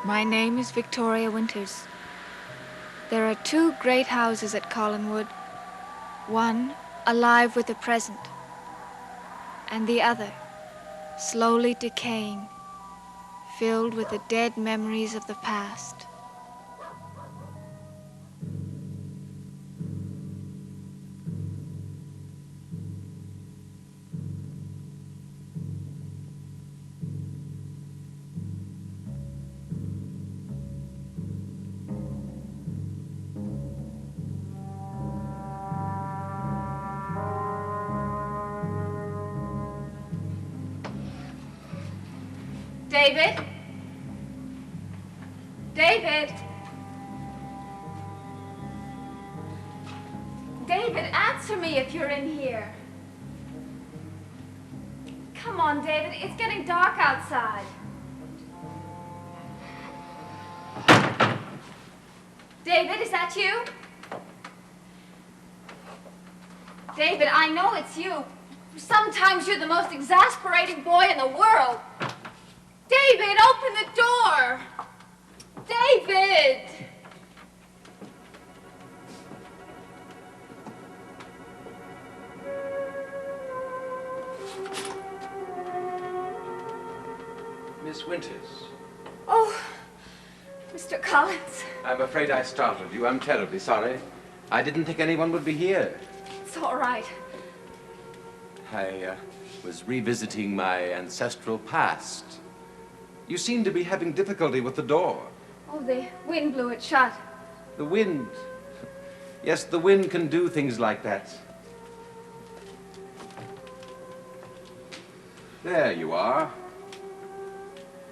My name is Victoria Winters. There are two great houses at Collinwood. One alive with the present, and the other slowly decaying, filled with the dead memories of the past. David? David? David, answer me if you're in here. Come on, David, it's getting dark outside. David, is that you? David, I know it's you. Sometimes you're the most exasperating boy in the world. David, open the door! David! Miss Winters. Oh, Mr. Collins. I'm afraid I startled you. I'm terribly sorry. I didn't think anyone would be here. It's all right. I was revisiting my ancestral past. You seem to be having difficulty with the door. Oh, the wind blew it shut. The wind. Yes, the wind can do things like that. There you are.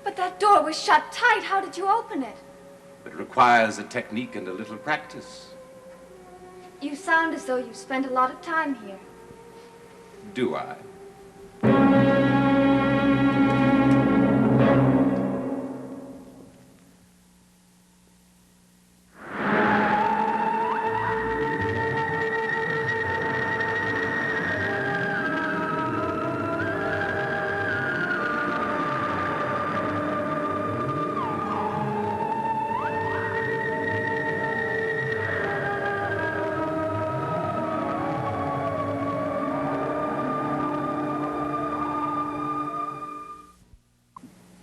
But that door was shut tight. How did you open it? It requires a technique and a little practice. You sound as though you've spent a lot of time here. Do I?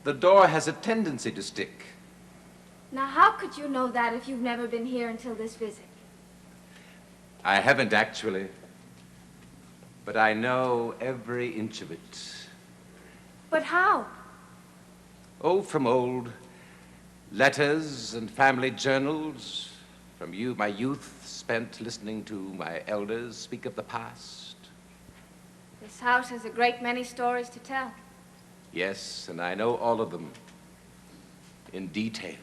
The door has a tendency to stick. Now, how could you know that if you've never been here until this visit? I haven't actually, but I know every inch of it. But how? Oh, from old letters and family journals, from my youth spent listening to my elders speak of the past. This house has a great many stories to tell. Yes, and I know all of them in detail.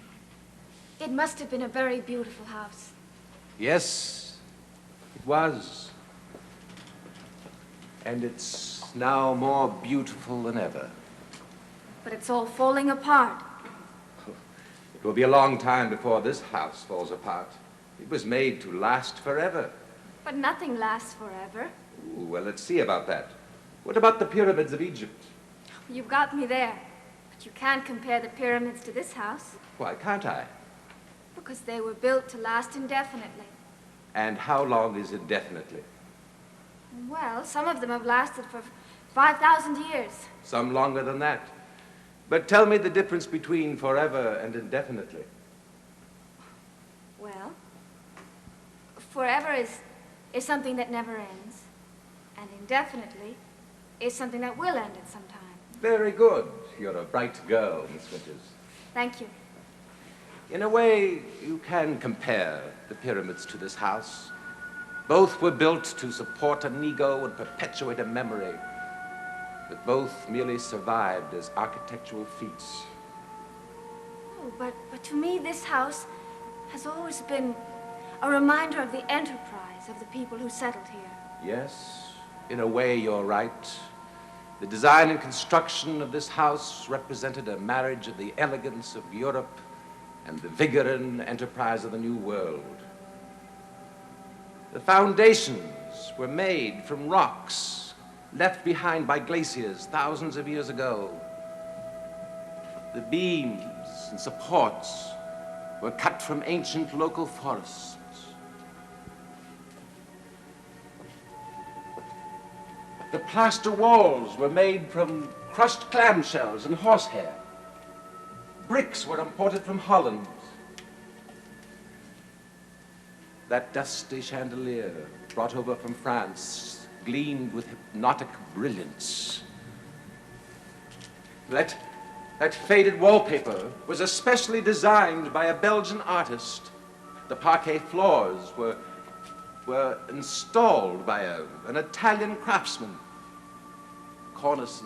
It must have been a very beautiful house. Yes, it was. And it's now more beautiful than ever. But it's all falling apart. It will be a long time before this house falls apart. It was made to last forever. But nothing lasts forever. Ooh, well, let's see about that. What about the pyramids of Egypt? You've got me there. But you can't compare the pyramids to this house. Why can't I? Because they were built to last indefinitely. And how long is indefinitely? Well, some of them have lasted for 5,000 years. Some longer than that. But tell me the difference between forever and indefinitely. Well, forever is something that never ends. And indefinitely is something that will end at some time. Very good. You're a bright girl, Miss Winters. Thank you. In a way, you can compare the pyramids to this house. Both were built to support an ego and perpetuate a memory, but both merely survived as architectural feats. Oh, but to me, this house has always been a reminder of the enterprise of the people who settled here. Yes, in a way, you're right. The design and construction of this house represented a marriage of the elegance of Europe and the vigor and enterprise of the New World. The foundations were made from rocks left behind by glaciers thousands of years ago. The beams and supports were cut from ancient local forests. The plaster walls were made from crushed clamshells and horsehair. Bricks were imported from Holland. That dusty chandelier, brought over from France, gleamed with hypnotic brilliance. That faded wallpaper was especially designed by a Belgian artist. The parquet floors were installed by an Italian craftsman. Cornices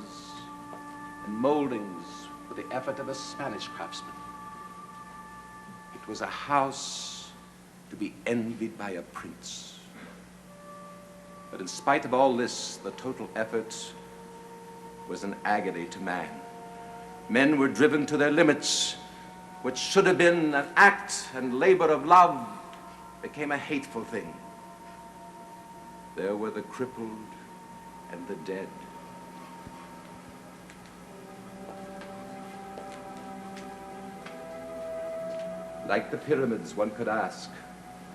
and moldings were the effort of a Spanish craftsman. It was a house to be envied by a prince. But in spite of all this, the total effort was an agony to man. Men were driven to their limits. What should have been an act and labor of love became a hateful thing. There were the crippled and the dead. Like the pyramids, one could ask,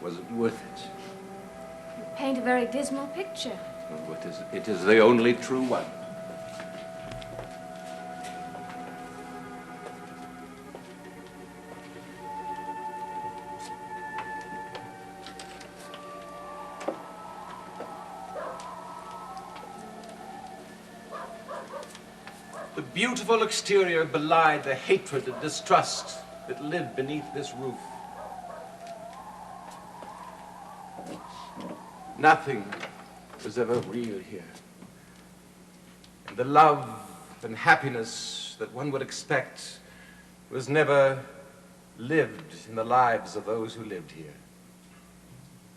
was it worth it? You paint a very dismal picture. Oh, it is the only true one. The beautiful exterior belied the hatred and distrust that lived beneath this roof. Nothing was ever real here. And the love and happiness that one would expect was never lived in the lives of those who lived here.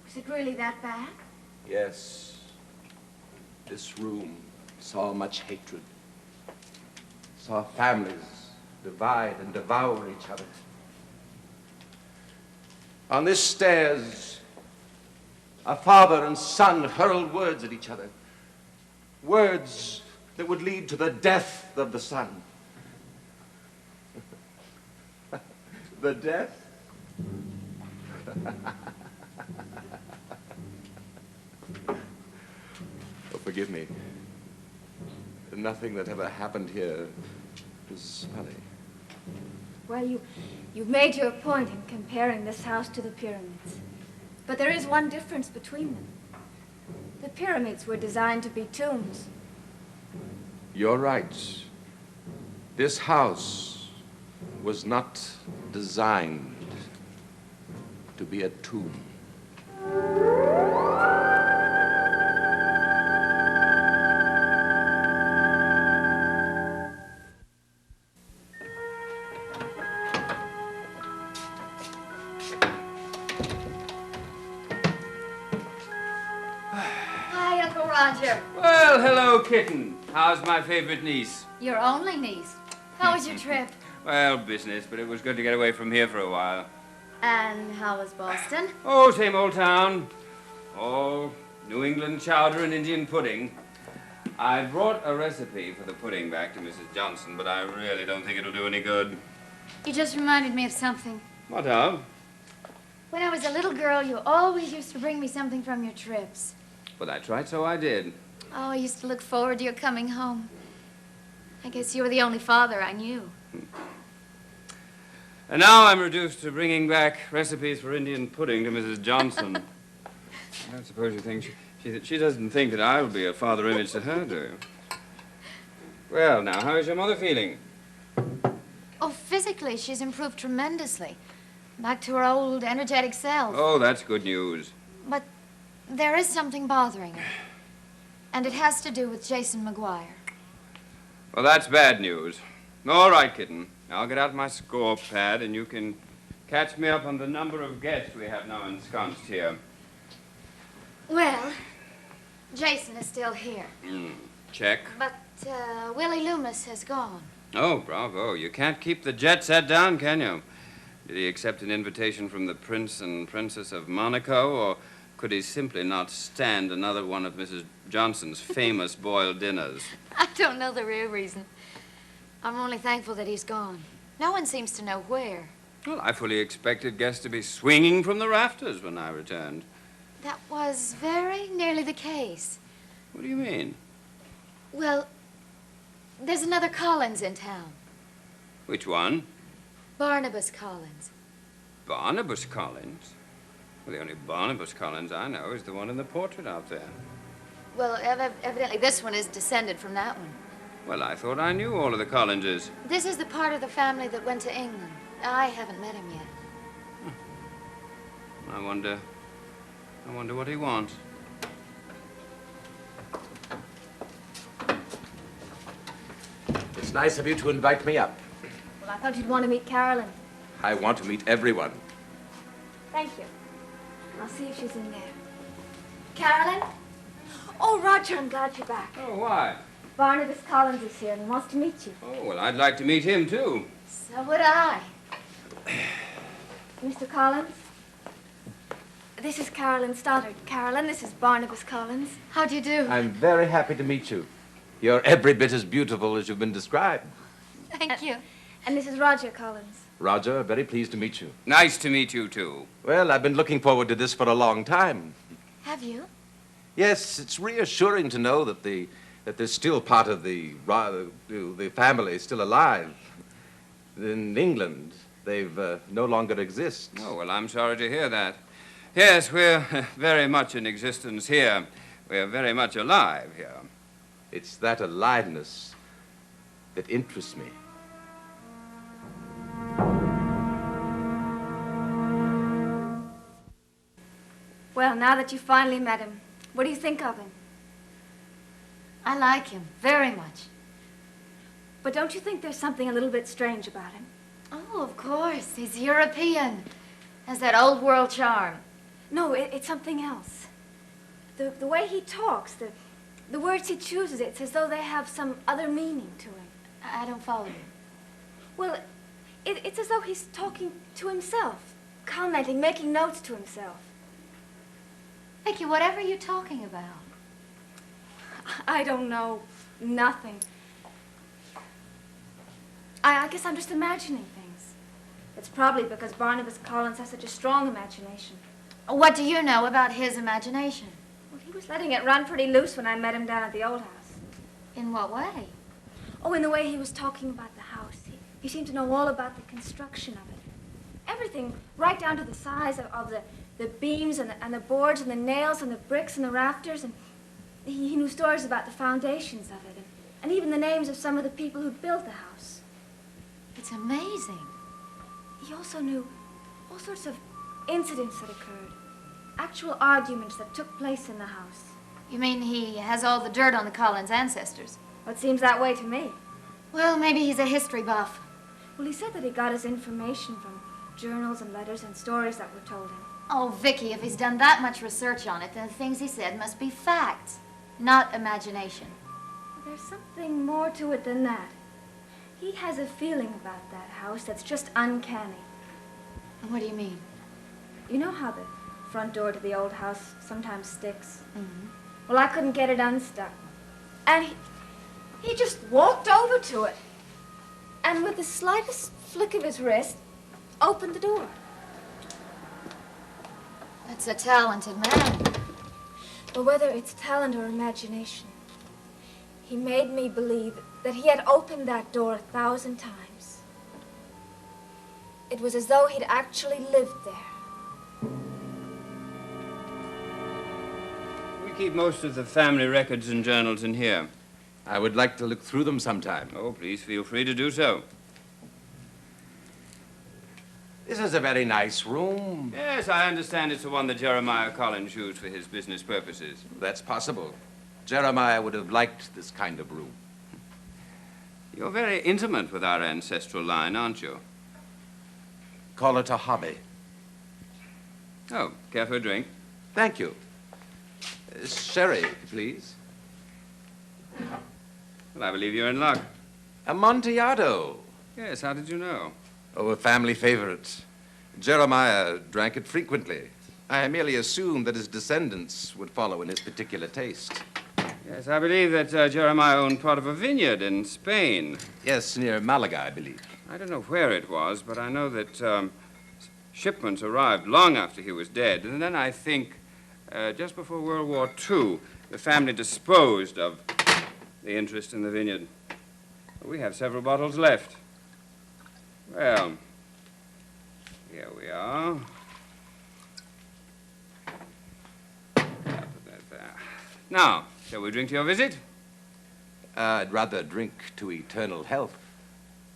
Was it really that bad? Yes, this room saw much hatred, saw families divide and devour each other. On this stairs, a father and son hurled words at each other, words that would lead to the death of the son. The death? Oh, forgive me. Nothing that ever happened here is funny. Well, you've made your point in comparing this house to the pyramids. But there is one difference between them. The pyramids were designed to be tombs. You're right. This house was not designed to be a tomb. Hi, Uncle Roger. Well, hello, kitten. How's my favorite niece? Your only niece. How was your trip? Well, business, but it was good to get away from here for a while. And how was Boston? Oh, same old town. Oh, New England chowder and Indian pudding. I brought a recipe for the pudding back to Mrs. Johnson, but I really don't think it'll do any good. You just reminded me of something. What of? When I was a little girl, you always used to bring me something from your trips. Well, that's right, so I did. Oh, I used to look forward to your coming home. I guess you were the only father I knew. And now I'm reduced to bringing back recipes for Indian pudding to Mrs. Johnson. I suppose you think she doesn't think that I'll be a father image to her, do you? Well, now, how is your mother feeling? Oh, physically, she's improved tremendously. Back to her old, energetic self. Oh, that's good news. But there is something bothering her. And it has to do with Jason McGuire. Well, that's bad news. All right, kitten. I'll get out my score pad, and you can catch me up on the number of guests we have now ensconced here. Well, Jason is still here. Check. But Willie Loomis has gone. Oh, bravo. You can't keep the jet set down, can you? Did he accept an invitation from the Prince and Princess of Monaco, or could he simply not stand another one of Mrs. Johnson's famous boiled dinners? I don't know the real reason. I'm only thankful that he's gone. No one seems to know where. Well, I fully expected guests to be swinging from the rafters when I returned. That was very nearly the case. What do you mean? Well, there's another Collins in town. Which one? Barnabas Collins. Barnabas Collins? Well, the only Barnabas Collins I know is the one in the portrait out there. Well, evidently this one is descended from that one. Well, I thought I knew all of the Collinses. This is the part of the family that went to England. I haven't met him yet. I wonder what he wants. It's nice of you to invite me up. Well, I thought you'd want to meet Carolyn. I want to meet everyone. Thank you. I'll see if she's in there. Carolyn? Oh, Roger, I'm glad you're back. Oh, why? Barnabas Collins is here and he wants to meet you. Oh, well, I'd like to meet him, too. So would I. Mr. Collins? This is Carolyn Stoddard. Carolyn, this is Barnabas Collins. How do you do? I'm very happy to meet you. You're every bit as beautiful as you've been described. Thank you. And this is Roger Collins. Roger, very pleased to meet you. Nice to meet you, too. Well, I've been looking forward to this for a long time. Have you? Yes, it's reassuring to know that there's still part of the family still alive. In England, they've no longer exist. Oh, well, I'm sorry to hear that. Yes, we're very much in existence here. We're very much alive here. It's that aliveness that interests me. Well, now that you finally met him, what do you think of him? I like him very much. But don't you think there's something a little bit strange about him? Oh, of course. He's European. Has that old world charm. No, it's something else. The way he talks, the words he chooses, it's as though they have some other meaning to him. I don't follow you. Well, it's as though he's talking to himself, commenting, making notes to himself. Vicky, whatever are you talking about? I don't know. Nothing. I guess I'm just imagining things. It's probably because Barnabas Collins has such a strong imagination. What do you know about his imagination? Well, he was letting it run pretty loose when I met him down at the old house. In what way? Oh, in the way he was talking about the house. He seemed to know all about the construction of it. Everything, right down to the size of the beams and the boards and the nails and the bricks and the rafters. And he knew stories about the foundations of it and even the names of some of the people who built the house. It's amazing. He also knew all sorts of incidents that occurred, actual arguments that took place in the house. You mean he has all the dirt on the Collins ancestors? Well, it seems that way to me. Well, maybe he's a history buff. Well, he said that he got his information from journals and letters and stories that were told him. Oh, Vicky, if he's done that much research on it, then the things he said must be facts, not imagination. Well, there's something more to it than that. He has a feeling about that house that's just uncanny. And what do you mean? You know how the front door to the old house sometimes sticks? Mm-hmm. Well, I couldn't get it unstuck. And he just walked over to it. And with the slightest flick of his wrist, opened the door. That's a talented man. But whether it's talent or imagination, he made me believe that he had opened that door 1,000 times. It was as though he'd actually lived there. We keep most of the family records and journals in here. I would like to look through them sometime. Oh, please feel free to do so. This is a very nice room. Yes, I understand it's the one that Jeremiah Collins used for his business purposes. That's possible. Jeremiah would have liked this kind of room. You're very intimate with our ancestral line, aren't you? Call it a hobby. Oh, care for a drink? Thank you. Sherry, please. Well, I believe you're in luck. Amontillado. Yes, how did you know? Oh, a family favorite. Jeremiah drank it frequently. I merely assumed that his descendants would follow in his particular taste. Yes, I believe that Jeremiah owned part of a vineyard in Spain. Yes, near Malaga, I believe. I don't know where it was, but I know that shipments arrived long after he was dead. And then I think just before World War II, the family disposed of the interest in the vineyard. We have several bottles left. Well, here we are. Put that there. Now, shall we drink to your visit? I'd rather drink to eternal health.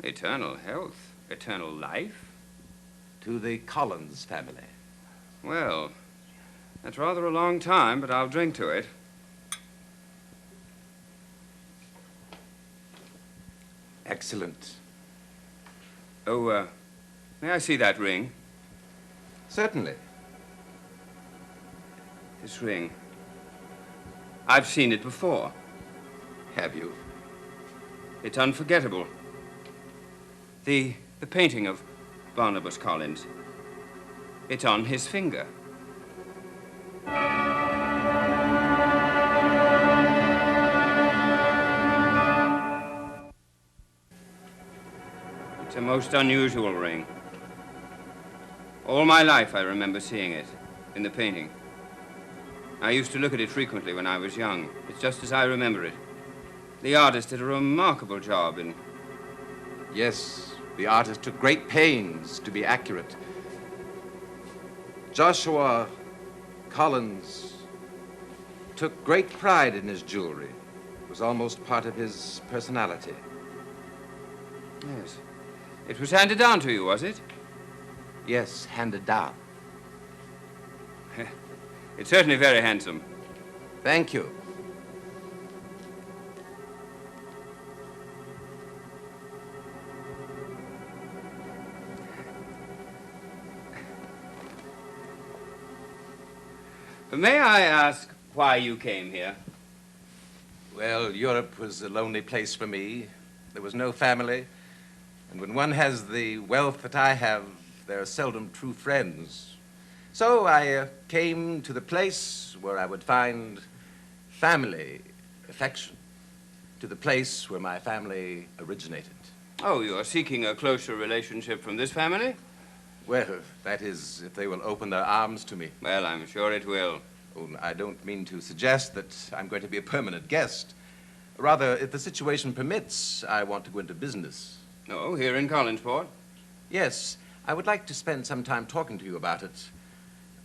Eternal health? Eternal life? To the Collins family. Well, that's rather a long time, but I'll drink to it. Excellent. Oh, may I see that ring? Certainly. This ring. I've seen it before. Have you? It's unforgettable. The painting of Barnabas Collins. It's on his finger. It's a most unusual ring. All my life I remember seeing it in the painting. I used to look at it frequently when I was young. It's just as I remember it. The artist did a remarkable job in... Yes, the artist took great pains to be accurate. Joshua Collins took great pride in his jewelry. It was almost part of his personality. Yes. It was handed down to you, was it? Yes, handed down. It's certainly very handsome. Thank you. May I ask why you came here? Well, Europe was a lonely place for me. There was no family. And when one has the wealth that I have, there are seldom true friends. So I came to the place where I would find family, affection, to the place where my family originated. Oh, you are seeking a closer relationship from this family? Well, that is, if they will open their arms to me. Well, I'm sure it will. Oh, I don't mean to suggest that I'm going to be a permanent guest. Rather, if the situation permits, I want to go into business. Oh, here in Collinsport? Yes, I would like to spend some time talking to you about it.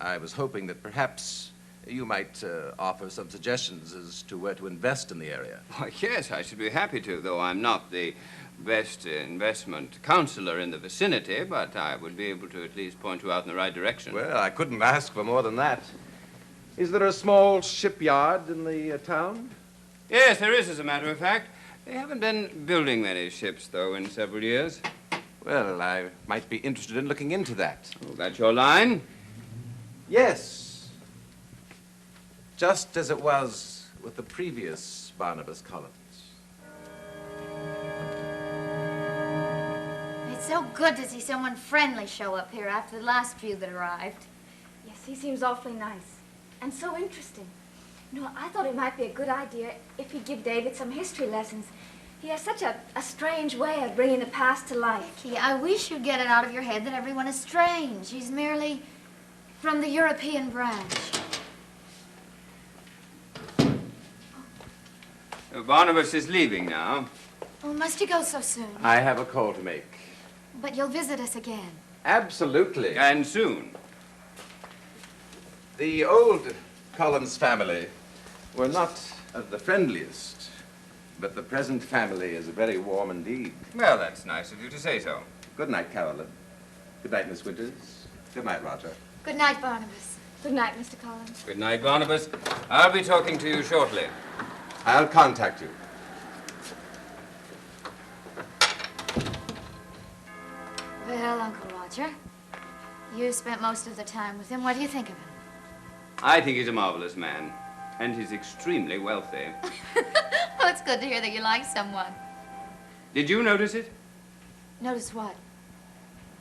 I was hoping that perhaps you might offer some suggestions as to where to invest in the area. Why, yes, I should be happy to, though I'm not the best investment counselor in the vicinity, but I would be able to at least point you out in the right direction. Well, I couldn't ask for more than that. Is there a small shipyard in the town? Yes, there is, as a matter of fact. They haven't been building many ships, though, in several years. Well, I might be interested in looking into that. Oh, that's your line? Yes. Just as it was with the previous Barnabas Collins. It's so good to see someone friendly show up here after the last few that arrived. Yes, he seems awfully nice and so interesting. You know, I thought it might be a good idea if he'd give David some history lessons. He has such a strange way of bringing the past to life. Vicky, I wish you'd get it out of your head that everyone is strange. He's merely from the European branch. Barnabas is leaving now. Oh, must you go so soon? I have a call to make. But you'll visit us again. Absolutely. And soon. The old Collins family were not of the friendliest, but the present family is very warm indeed. Well, that's nice of you to say so. Good night, Carolyn. Good night, Miss Winters. Good night, Roger. Good night, Barnabas. Good night, Mr. Collins. Good night, Barnabas. I'll be talking to you shortly. I'll contact you. Well, Uncle Roger, you spent most of the time with him. What do you think of him? I think he's a marvelous man, and he's extremely wealthy. Oh, it's good to hear that you like someone. Did you notice it? Notice what?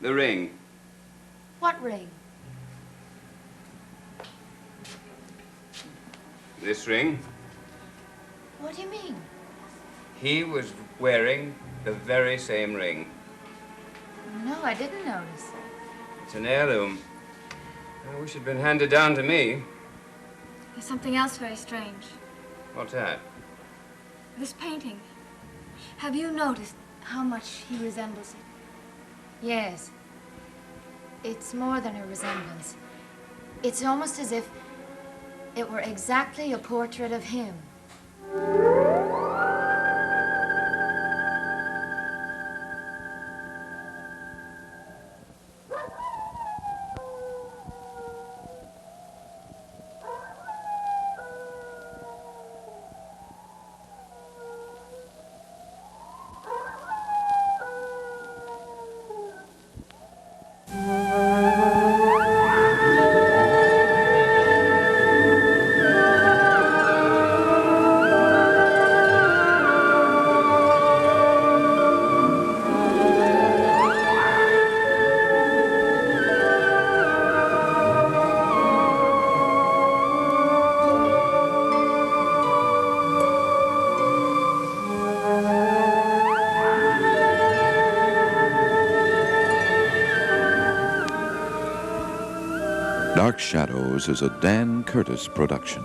The ring. What ring? This ring. What do you mean? He was wearing the very same ring. No, I didn't notice. It's an heirloom. I wish it'd been handed down to me. There's something else very strange. What's that? This painting. Have you noticed how much he resembles it? Yes. It's more than a resemblance. It's almost as if it were exactly a portrait of him. Dark Shadows is a Dan Curtis production.